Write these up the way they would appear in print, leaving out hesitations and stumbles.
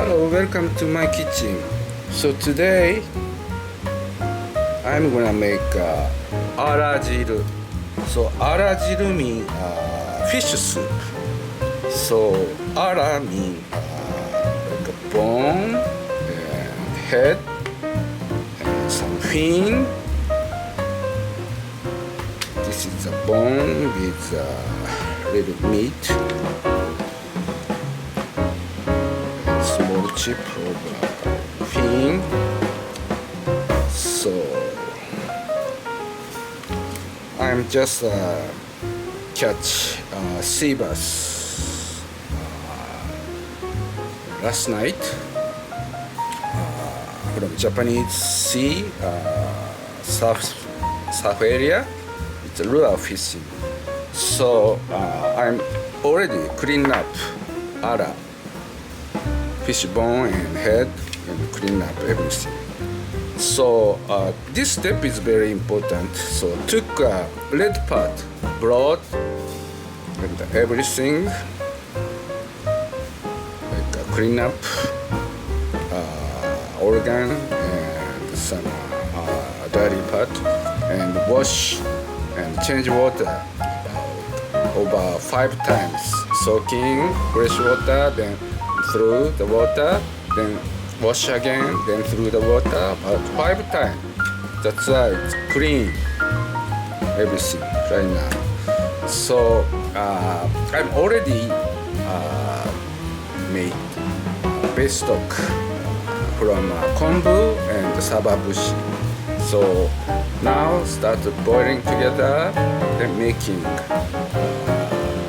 Hello, welcome to my kitchen. So today I'm gonna make Arajiru. So Arajiru means fish soup. So Ara means like a bone and head and some fin. This is a bone with a little meat. Small chip of fin. So I'm just catch Seabass last night from Japanese sea surf area. It's a lure fishing. So I'm already clean up Ara fish bone and head and clean up everything. So this step is very important. So took red part, blood and everything, like clean up organ and some dirty part, and wash and change water over 5 times, soaking fresh water, then through the water, then wash again, then through the water, about 5 times. That's why it's clean everything right now. So I've already made base stock from kombu and sababushi. So now start boiling together, then making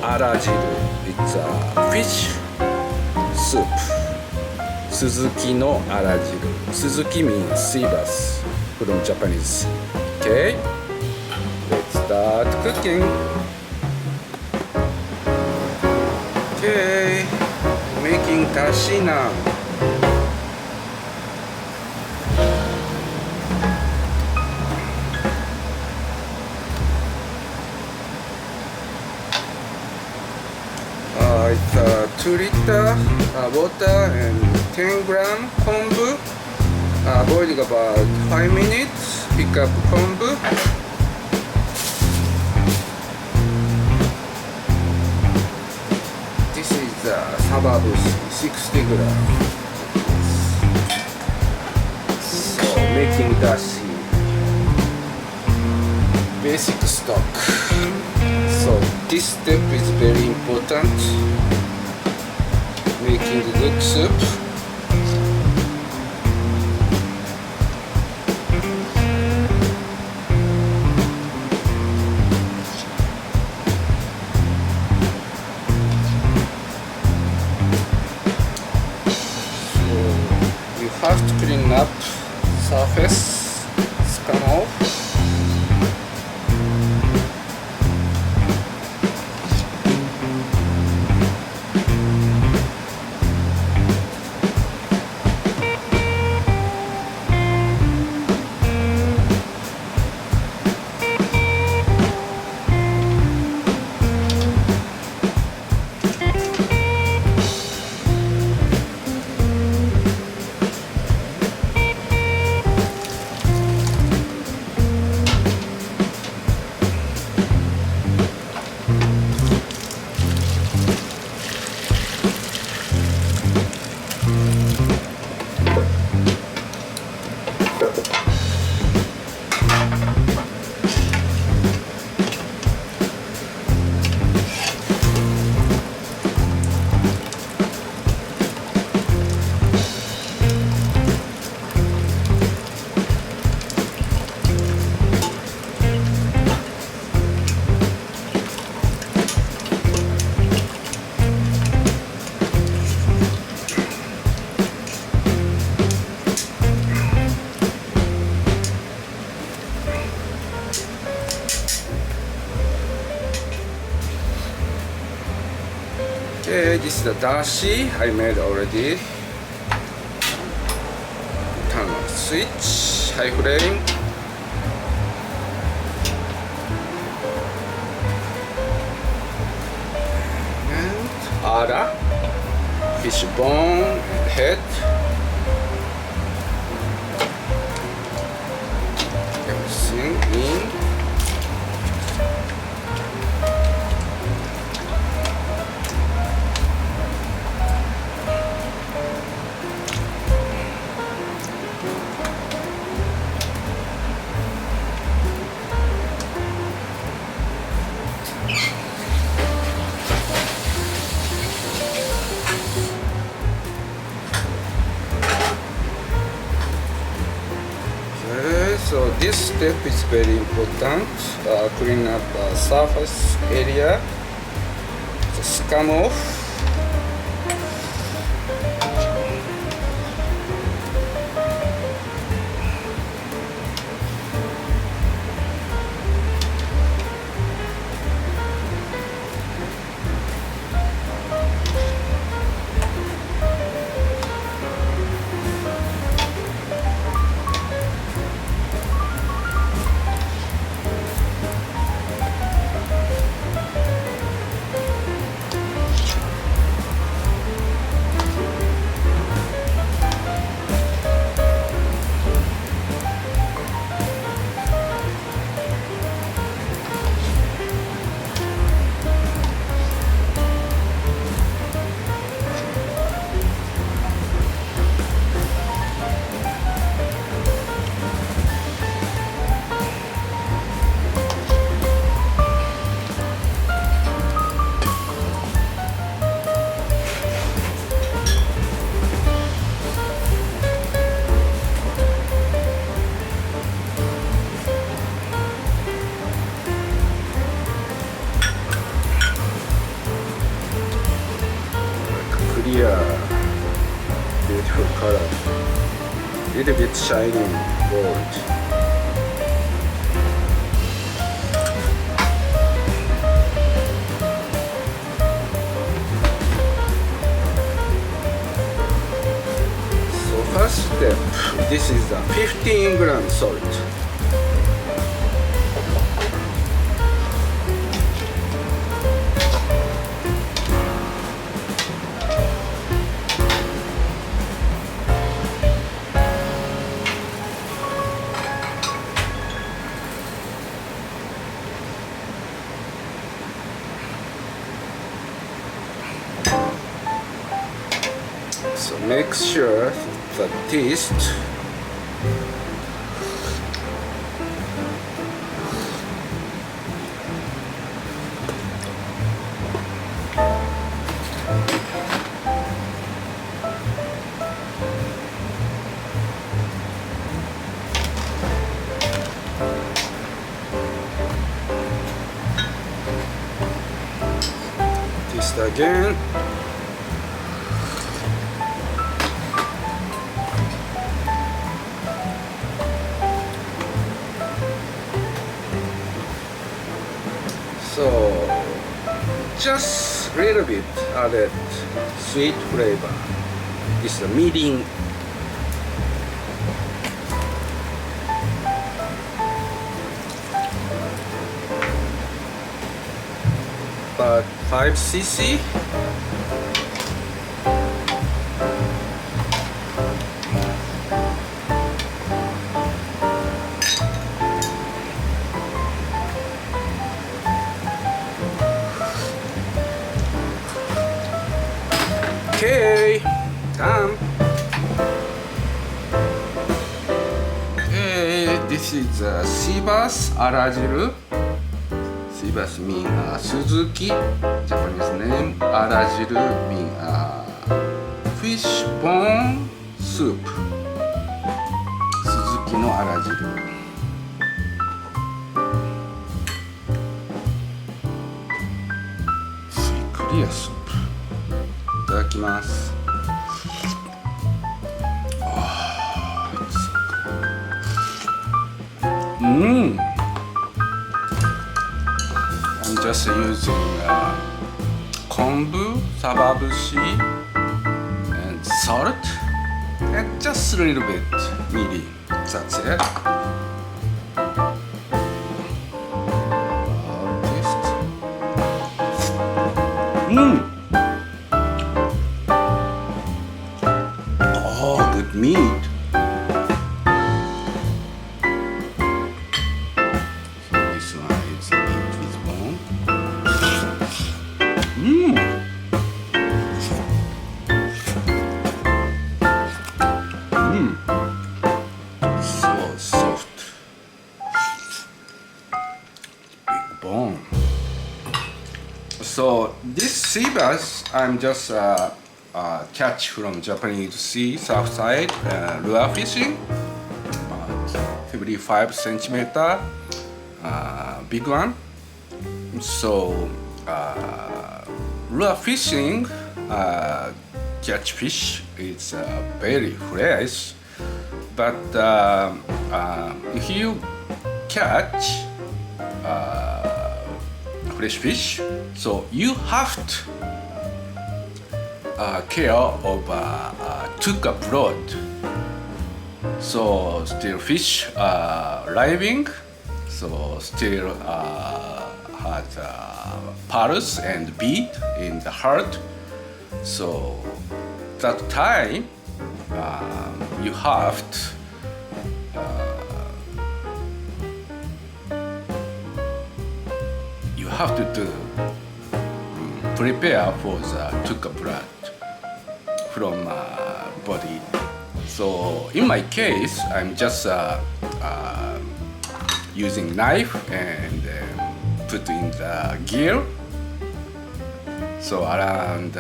arajiru. It's a fish soup. Suzuki no arajiru. Suzuki means Seabass from Japanese. Okay, let's start cooking. Okay, making dashi now. It's 2 liter water and 10 gram kombu. Boiling about 5 minutes. Pick up kombu. This is sababushi, 60 gram. So making dashi, basic stock. So this step is very important. Making a good soup. So you have to clean up surface, scum off. Okay, this is the dashi I made already. Turn on switch, high flame. And ara, fish bone, and head. Everything in. So this step is very important. Clean up surface area. Just come off. Clear, beautiful color, little bit shining gold. So first step, this is a 15-gram salt. So make sure the taste taste again. So just a little bit added sweet flavor. This is a mirin. About 5 cc. Okay, done. Okay, this is Seabass Arajiru. Seabass means Suzuki. Japanese name. Arajiru means fish bone soup. Suzuki no Arajiru. Clear soup. いただきます。I'm just using kombu, sababushi, and salt, and just a little bit mirin. That's it. Taste. meat. So this one is meat with bone. So soft. Big bone. So this Seabass I'm just catch from Japanese sea south side lure fishing, about 75 centimeter, big one. So lure fishing catch fish is very fresh, but if you catch fresh fish, so you have to care of took abroad. So still fish living, so still has pearls and bead in the heart. So that time you have to do prepare for the took blood from body. So in my case, I'm just using knife and put in the gear. So around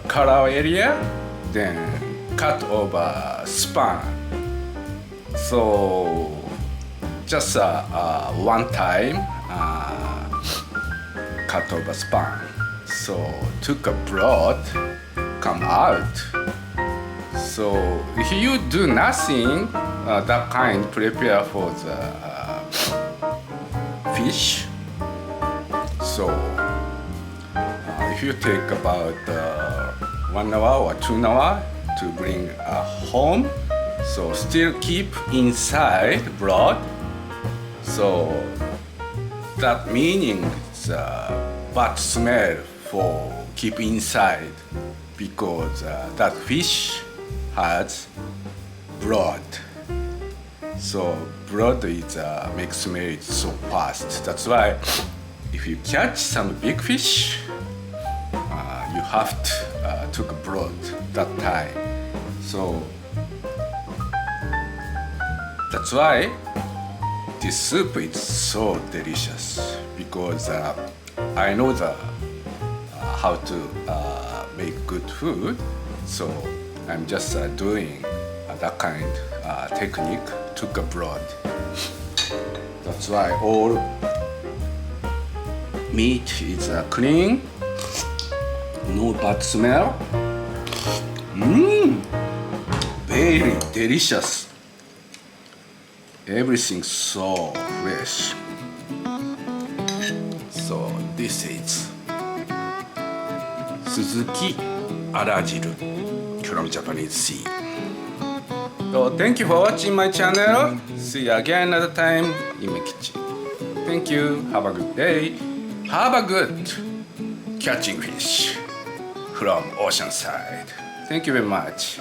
collar area, then cut over span. So just one time cut over span. So took a blood come out. So if you do nothing, that kind prepare for the fish. So if you take about 1 hour or 2 hours to bring home, so still keep inside blood. So that meaning it's bad smell for keep inside, because that fish has blood. So blood is makes smell it so fast. That's why if you catch some big fish, you have to took blood that time. So that's why this soup is so delicious, because I know how to make good food. So I'm just doing that kind technique, took abroad. That's why all meat is clean, no bad smell. Very delicious. Everything so fresh. So this is Suzuki Arajiru from Japanese sea. So thank you for watching my channel. See you again another time in my kitchen. Thank you. Have a good day. Have a good catching fish from ocean side. Thank you very much.